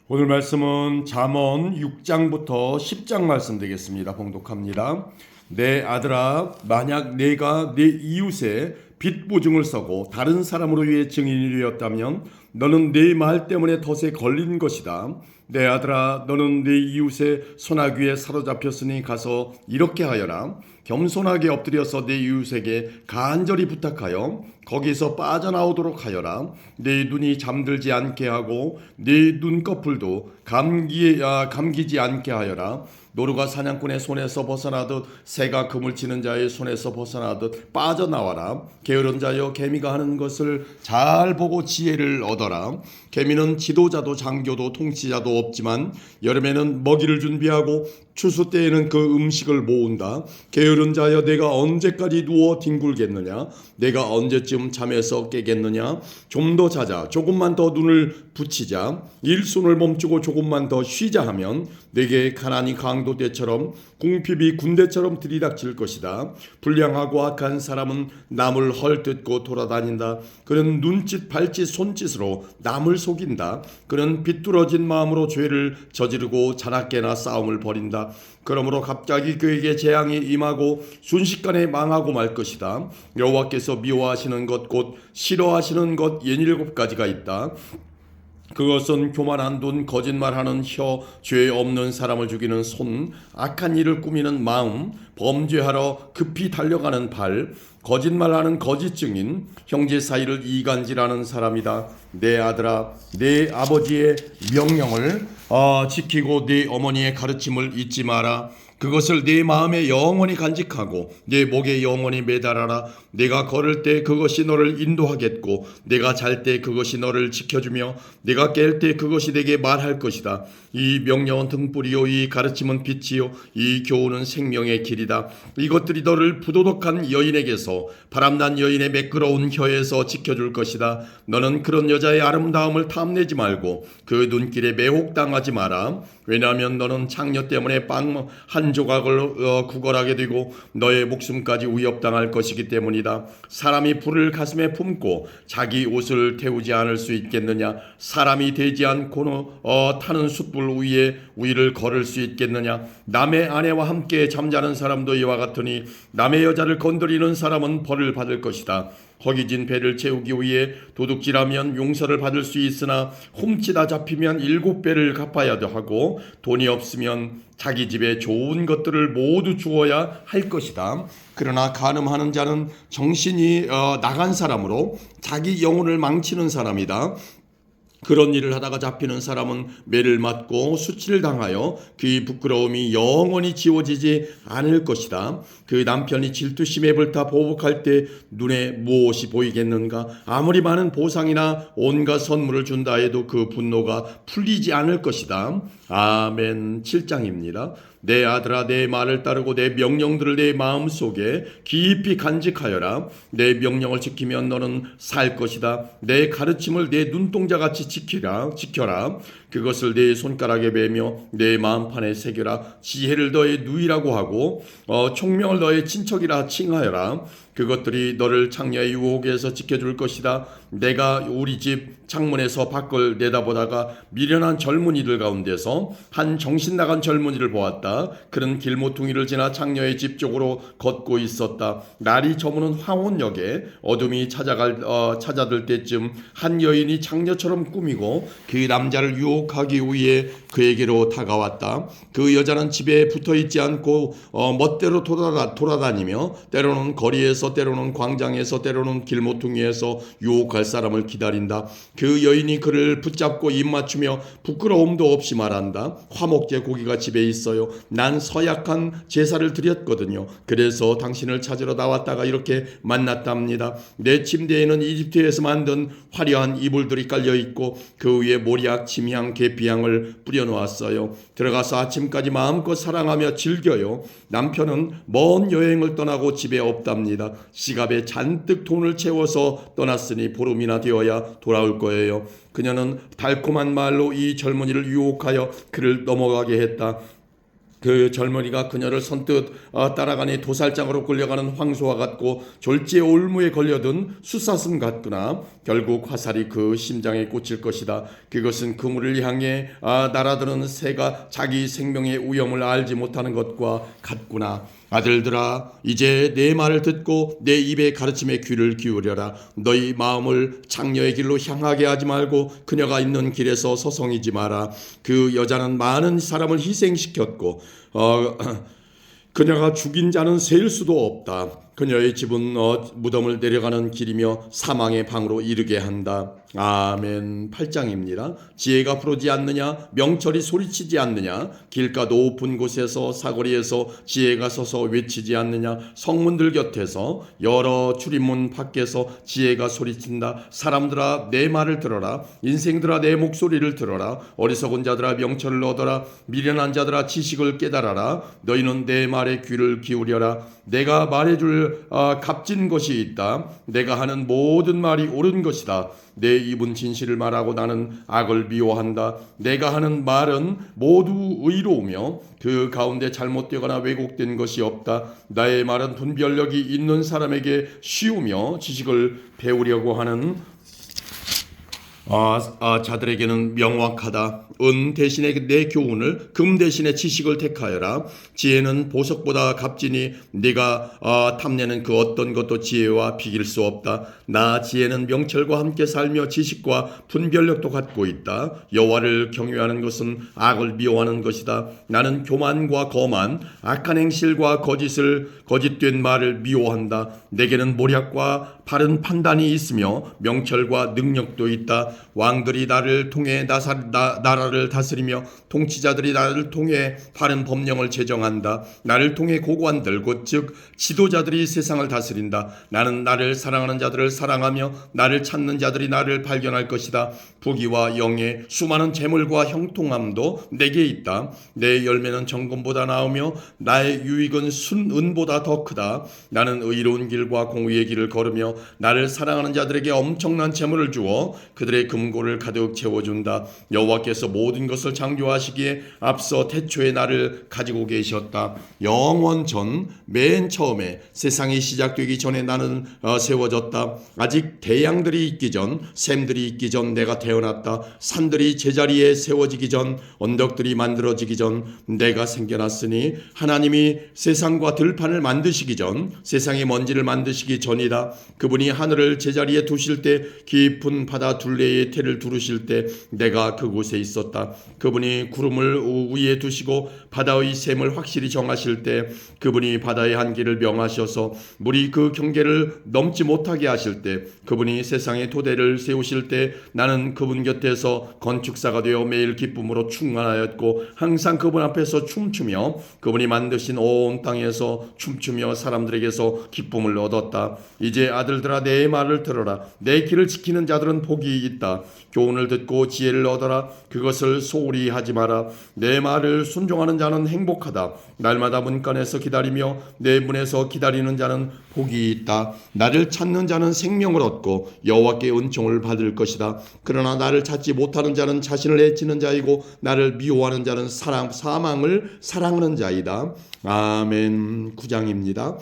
오늘 말씀은 잠언 6장부터 10장 말씀 되겠습니다. 봉독합니다. 내 아들아, 만약 내가 내 이웃의 빚 보증을 서고 다른 사람으로 위해 증인이 되었다면 너는 내 말 때문에 덫에 걸린 것이다. 내 아들아, 너는 내 이웃의 소나귀에 사로잡혔으니 가서 이렇게 하여라. 겸손하게 엎드려서 내 이웃에게 간절히 부탁하여 거기서 빠져나오도록 하여라. 내 눈이 잠들지 않게 하고 내 눈꺼풀도 감기지 않게 하여라. 노루가 사냥꾼의 손에서 벗어나듯 새가 그물 치는 자의 손에서 벗어나듯 빠져나와라. 게으른 자여, 개미가 하는 것을 잘 보고 지혜를 얻어라. 개미는 지도자도 장교도 통치자도 없지만 여름에는 먹이를 준비하고 추수 때에는 그 음식을 모은다. 게으른 자여, 내가 언제까지 누워 뒹굴겠느냐? 내가 언제쯤 잠에서 깨겠느냐? 좀 더 자자, 조금만 더 눈을 붙이자, 일손을 멈추고 조금만 더 쉬자 하면 내게 가난이 강도 때처럼 궁핍이 군대처럼 들이닥칠 것이다. 불량하고 악한 사람은 남을 헐뜯고 돌아다닌다. 그는 눈짓 발짓 손짓으로 남을 속인다. 그는 비뚤어진 마음으로 죄를 저지르고 자나깨나 싸움을 벌인다. 그러므로 갑자기 그에게 재앙이 임하고 순식간에 망하고 말 것이다. 여호와께서 미워하시는 것 곧 싫어하시는 것 67가지가 있다. 그것은 교만한 눈, 거짓말하는 혀, 죄 없는 사람을 죽이는 손, 악한 일을 꾸미는 마음, 범죄하러 급히 달려가는 발, 거짓말하는 거짓 증인, 형제 사이를 이간질하는 사람이다. 내 아들아, 내 아버지의 명령을 지키고 내 어머니의 가르침을 잊지 마라. 그것을 네 마음에 영원히 간직하고 네 목에 영원히 매달아라. 내가 걸을 때 그것이 너를 인도하겠고 내가 잘 때 그것이 너를 지켜주며 내가 깰 때 그것이 내게 말할 것이다. 이 명령은 등불이요 이 가르침은 빛이요 이 교훈은 생명의 길이다. 이것들이 너를 부도덕한 여인에게서 바람난 여인의 매끄러운 혀에서 지켜줄 것이다. 너는 그런 여자의 아름다움을 탐내지 말고 그 눈길에 매혹당하지 마라. 왜냐하면 너는 창녀 때문에 빵 한 조각을 구걸하게 되고 너의 목숨까지 위협당할 것이기 때문이다. 사람이 불을 가슴에 품고 자기 옷을 태우지 않을 수 있겠느냐? 사람이 되지 않고 타는 숯불 위를 걸을 수 있겠느냐? 남의 아내와 함께 잠자는 사람도 이와 같으니 남의 여자를 건드리는 사람은 벌을 받을 것이다. 허기진 배를 채우기 위해 도둑질하면 용서를 받을 수 있으나 훔치다 잡히면 7배를 갚아야 하고 돈이 없으면 자기 집에 좋은 것들을 모두 주어야 할 것이다. 그러나 간음하는 자는 정신이 나간 사람으로 자기 영혼을 망치는 사람이다. 그런 일을 하다가 잡히는 사람은 매를 맞고 수치를 당하여 그의 부끄러움이 영원히 지워지지 않을 것이다. 그 남편이 질투심에 불타 보복할 때 눈에 무엇이 보이겠는가? 아무리 많은 보상이나 온갖 선물을 준다 해도 그 분노가 풀리지 않을 것이다. 아멘. 7장입니다. 내 아들아, 내 말을 따르고 내 명령들을 내 마음속에 깊이 간직하여라. 내 명령을 지키면 너는 살 것이다. 내 가르침을 내 눈동자같이 지켜라. 그것을 내 손가락에 매며 내 마음판에 새겨라. 지혜를 너의 누이라고 하고 총명을 너의 친척이라 칭하여라. 그것들이 너를 창녀의 유혹에서 지켜줄 것이다. 내가 우리 집 창문에서 밖을 내다보다가 미련한 젊은이들 가운데서 한 정신 나간 젊은이를 보았다. 그는 길모퉁이를 지나 창녀의 집 쪽으로 걷고 있었다. 날이 저무는 황혼역에 어둠이 찾아들 때쯤 한 여인이 창녀처럼 꾸미고 그 남자를 유혹하기 위해 그에게로 다가왔다. 그 여자는 집에 붙어있지 않고 멋대로 돌아다니며 때로는 거리에서 때로는 광장에서 때로는 길모퉁이에서 유혹할 사람을 기다린다. 그 여인이 그를 붙잡고 입 맞추며 부끄러움도 없이 말한다. 화목제 고기가 집에 있어요. 난 서약한 제사를 드렸거든요. 그래서 당신을 찾으러 나왔다가 이렇게 만났답니다. 내 침대에는 이집트에서 만든 화려한 이불들이 깔려있고 그 위에 모리악, 침향, 계피향을 뿌려놓았어요. 들어가서 아침까지 마음껏 사랑하며 즐겨요. 남편은 먼 여행을 떠나고 집에 없답니다. 지갑에 잔뜩 돈을 채워서 떠났으니 보름이나 되어야 돌아올 거예요. 그녀는 달콤한 말로 이 젊은이를 유혹하여 그를 넘어가게 했다. 그 젊은이가 그녀를 선뜻 따라가니 도살장으로 끌려가는 황소와 같고 졸지의 올무에 걸려든 숫사슴 같구나. 결국 화살이 그 심장에 꽂힐 것이다. 그것은 그물을 향해 날아드는 새가 자기 생명의 위험을 알지 못하는 것과 같구나. 아들들아, 이제 내 말을 듣고 내 입의 가르침에 귀를 기울여라. 너희 마음을 장녀의 길로 향하게 하지 말고 그녀가 있는 길에서 서성이지 마라. 그 여자는 많은 사람을 희생시켰고 그녀가 죽인 자는 셀 수도 없다. 그녀의 집은 무덤을 내려가는 길이며 사망의 방으로 이르게 한다. 아멘. 8장입니다. 지혜가 부르지 않느냐? 명철이 소리치지 않느냐? 길가 높은 곳에서 사거리에서 지혜가 서서 외치지 않느냐? 성문들 곁에서 여러 출입문 밖에서 지혜가 소리친다. 사람들아 내 말을 들어라. 인생들아 내 목소리를 들어라. 어리석은 자들아 명철을 얻어라. 미련한 자들아 지식을 깨달아라. 너희는 내 말에 귀를 기울여라. 내가 말해줄 값진 것이 있다. 내가 하는 모든 말이 옳은 것이다. 내 입은 진실을 말하고 나는 악을 미워한다. 내가 하는 말은 모두 의로우며 그 가운데 잘못되거나 왜곡된 것이 없다. 나의 말은 분별력이 있는 사람에게 쉬우며 지식을 배우려고 하는 자들에게는 명확하다. 은 대신에 내 교훈을, 금 대신에 지식을 택하여라. 지혜는 보석보다 값지니 네가 탐내는 그 어떤 것도 지혜와 비길 수 없다. 나 지혜는 명철과 함께 살며 지식과 분별력도 갖고 있다. 여호와를 경외하는 것은 악을 미워하는 것이다. 나는 교만과 거만, 악한 행실과 거짓된 말을 미워한다. 내게는 모략과 바른 판단이 있으며 명철과 능력도 있다. 왕들이 나를 통해 나라를 다스리며 통치자들이 나를 통해 바른 법령을 제정한다. 나를 통해 고관들 곧 지도자들이 세상을 다스린다. 나는 나를 사랑하는 자들을 사랑하며 나를 찾는 자들이 나를 발견할 것이다. 부귀와 영예 수많은 재물과 형통함도 내게 있다. 내 열매는 정금보다 나으며 나의 유익은 순은보다 더 크다. 나는 의로운 길과 공의의 길을 걸으며 나를 사랑하는 자들에게 엄청난 재물을 주어 그들의 금고를 가득 채워준다. 여호와께서 모든 것을 창조하시기에 앞서 태초에 나를 가지고 계셨다. 영원 전 맨 처음에 세상이 시작되기 전에 나는 세워졌다. 아직 태양들이 있기 전, 샘들이 있기 전 내가 태어났다. 산들이 제자리에 세워지기 전, 언덕들이 만들어지기 전 내가 생겨났으니 하나님이 세상과 들판을 만드시기 전, 세상의 먼지를 만드시기 전이다. 그분이 하늘을 제자리에 두실 때, 깊은 바다 둘레의 태를 두르실 때 내가 그곳에 있었다. 그분이 구름을 위에 두시고 바다의 샘을 확실히 정하실 때, 그분이 바다의 한계를 명하셔서 물이 그 경계를 넘지 못하게 하실 때, 그분이 세상의 토대를 세우실 때 나는 그분 곁에서 건축사가 되어 매일 기쁨으로 충만하였고 항상 그분 앞에서 춤추며 그분이 만드신 온 땅에서 춤추며 사람들에게서 기쁨을 얻었다. 이제 아들들아 내 말을 들어라. 내 길을 지키는 자들은 복이 있다. 교훈을 듣고 지혜를 얻어라. 그것을 소홀히 하지 마라. 내 말을 순종하는 자는 행복하다. 날마다 문간에서 기다리며 내 문에서 기다리는 자는 복이 있다. 나를 찾는 자는 생명을 얻고 여호와께 은총을 받을 것이다. 그러나 나를 찾지 못하는 자는 자신을 해치는 자이고 나를 미워하는 자는 사망을 사랑하는 자이다. 아멘. 9장입니다.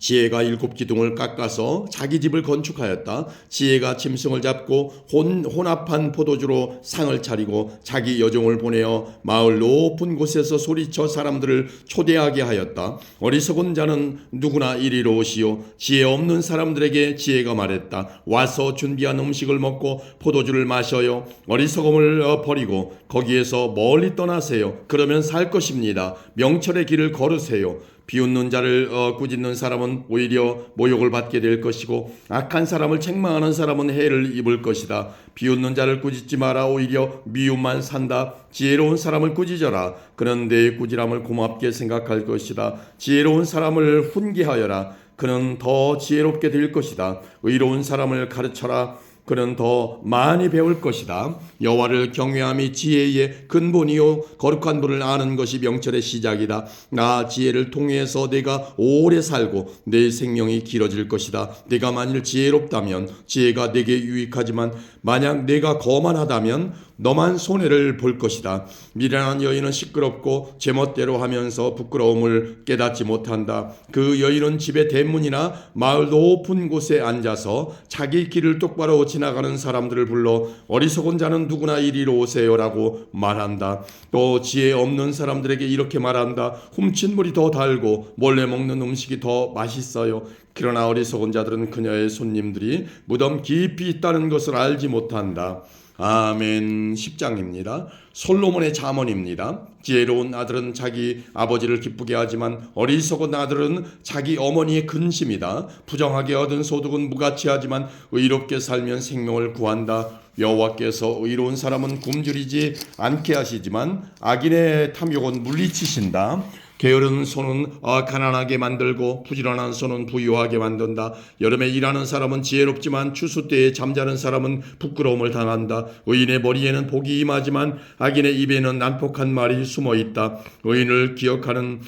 지혜가 7 기둥을 깎아서 자기 집을 건축하였다. 지혜가 짐승을 잡고 혼합한 포도주로 상을 차리고 자기 여종을 보내어 마을 높은 곳에서 소리쳐 사람들을 초대하게 하였다. 어리석은 자는 누구나 이리로 오시오. 지혜 없는 사람들에게 지혜가 말했다. 와서 준비한 음식을 먹고 포도주를 마셔요. 어리석음을 버리고 거기에서 멀리 떠나세요. 그러면 살 것입니다. 명철의 길을 걸으세요. 비웃는 자를 꾸짖는 사람은 오히려 모욕을 받게 될 것이고 악한 사람을 책망하는 사람은 해를 입을 것이다. 비웃는 자를 꾸짖지 마라. 오히려 미움만 산다. 지혜로운 사람을 꾸짖어라. 그는 내 꾸지람을 고맙게 생각할 것이다. 지혜로운 사람을 훈계하여라. 그는 더 지혜롭게 될 것이다. 의로운 사람을 가르쳐라. 그는 더 많이 배울 것이다. 여호와를 경외함이 지혜의 근본이요 거룩한 분을 아는 것이 명철의 시작이다. 나 지혜를 통해서 내가 오래 살고 내 생명이 길어질 것이다. 내가 만일 지혜롭다면 지혜가 내게 유익하지만 만약 내가 거만하다면 너만 손해를 볼 것이다. 미련한 여인은 시끄럽고 제멋대로 하면서 부끄러움을 깨닫지 못한다. 그 여인은 집의 대문이나 마을 높은 곳에 앉아서 자기 길을 똑바로 지나가는 사람들을 불러 어리석은 자는 누구나 이리로 오세요라고 말한다. 또 지혜 없는 사람들에게 이렇게 말한다. 훔친 물이 더 달고 몰래 먹는 음식이 더 맛있어요. 그러나 어리석은 자들은 그녀의 손님들이 무덤 깊이 있다는 것을 알지 못한다. 아멘. 10장입니다. 솔로몬의 잠언입니다. 지혜로운 아들은 자기 아버지를 기쁘게 하지만 어리석은 아들은 자기 어머니의 근심이다. 부정하게 얻은 소득은 무가치하지만 의롭게 살면 생명을 구한다. 여호와께서 의로운 사람은 굶주리지 않게 하시지만 악인의 탐욕은 물리치신다. 게으른 손은 가난하게 만들고 부지런한 손은 부유하게 만든다. 여름에 일하는 사람은 지혜롭지만 추수 때에 잠자는 사람은 부끄러움을 당한다. 의인의 머리에는 복이 임하지만 악인의 입에는 난폭한 말이 숨어 있다. 의인을 기억하는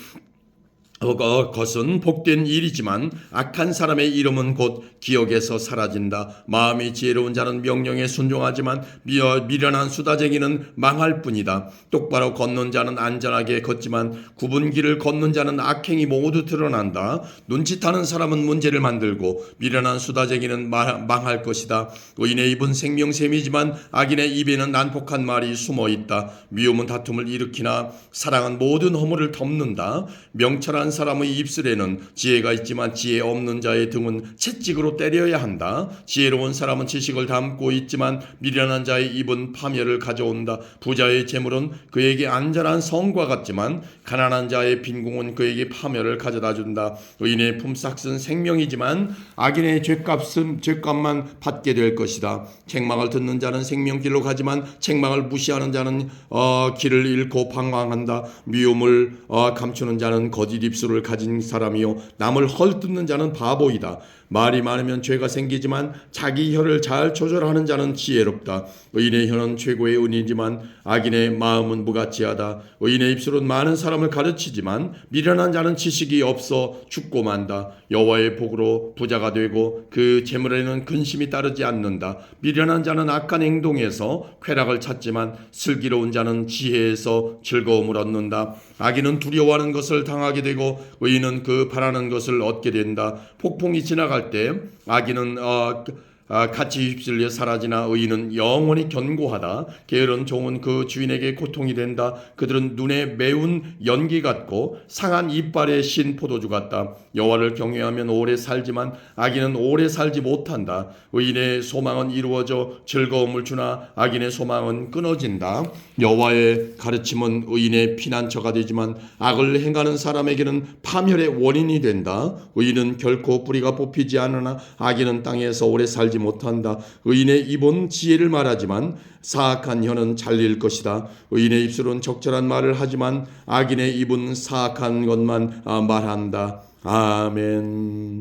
것은 복된 일이지만 악한 사람의 이름은 곧 기억에서 사라진다. 마음이 지혜로운 자는 명령에 순종하지만 미련한 수다쟁이는 망할 뿐이다. 똑바로 걷는 자는 안전하게 걷지만 굽은 길을 걷는 자는 악행이 모두 드러난다. 눈짓하는 사람은 문제를 만들고 미련한 수다쟁이는 망할 것이다. 의인의 입은 생명샘이지만 악인의 입에는 난폭한 말이 숨어 있다. 미움은 다툼을 일으키나 사랑은 모든 허물을 덮는다. 명철한 사람의 입술에는 지혜가 있지만 지혜 없는 자의 등은 채찍으로 때려야 한다. 지혜로운 사람은 지식을 담고 있지만 미련한 자의 입은 파멸을 가져온다. 부자의 재물은 그에게 안전한 성과 같지만 가난한 자의 빈궁은 그에게 파멸을 가져다 준다. 의인의 품삯은 생명이지만 악인의 죄값만 받게 될 것이다. 책망을 듣는 자는 생명길로 가지만 책망을 무시하는 자는 길을 잃고 방황한다. 미움을 감추는 자는 거짓 입술을 가진 사람이요 남을 헐뜯는 자는 바보이다. 말이 많으면 죄가 생기지만 자기 혀를 잘 조절하는 자는 지혜롭다. 의인의 혀는 최고의 은이지만 악인의 마음은 무가치하다. 의인의 입술은 많은 사람을 가르치지만 미련한 자는 지식이 없어 죽고 만다. 여호와의 복으로 부자가 되고 그 재물에는 근심이 따르지 않는다. 미련한 자는 악한 행동에서 쾌락을 찾지만 슬기로운 자는 지혜에서 즐거움을 얻는다. 악인은 두려워하는 것을 당하게 되고 의인은 그 바라는 것을 얻게 된다. 폭풍이 지나갈 때 악인은 같이 휩쓸려 사라지나 의인은 영원히 견고하다. 게으른 종은 그 주인에게 고통이 된다. 그들은 눈에 매운 연기 같고 상한 이빨에 신 포도주 같다. 여호와를 경외하면 오래 살지만 악인은 오래 살지 못한다. 의인의 소망은 이루어져 즐거움을 주나 악인의 소망은 끊어진다. 여호와의 가르침은 의인의 피난처가 되지만 악을 행하는 사람에게는 파멸의 원인이 된다. 의인은 결코 뿌리가 뽑히지 않으나 악인은 땅에서 오래 살지 못한다. 의인의 입은 지혜를 말하지만 사악한 혀는 잘릴 것이다. 의인의 입술은 적절한 말을 하지만 악인의 입은 사악한 것만 말한다. 아멘.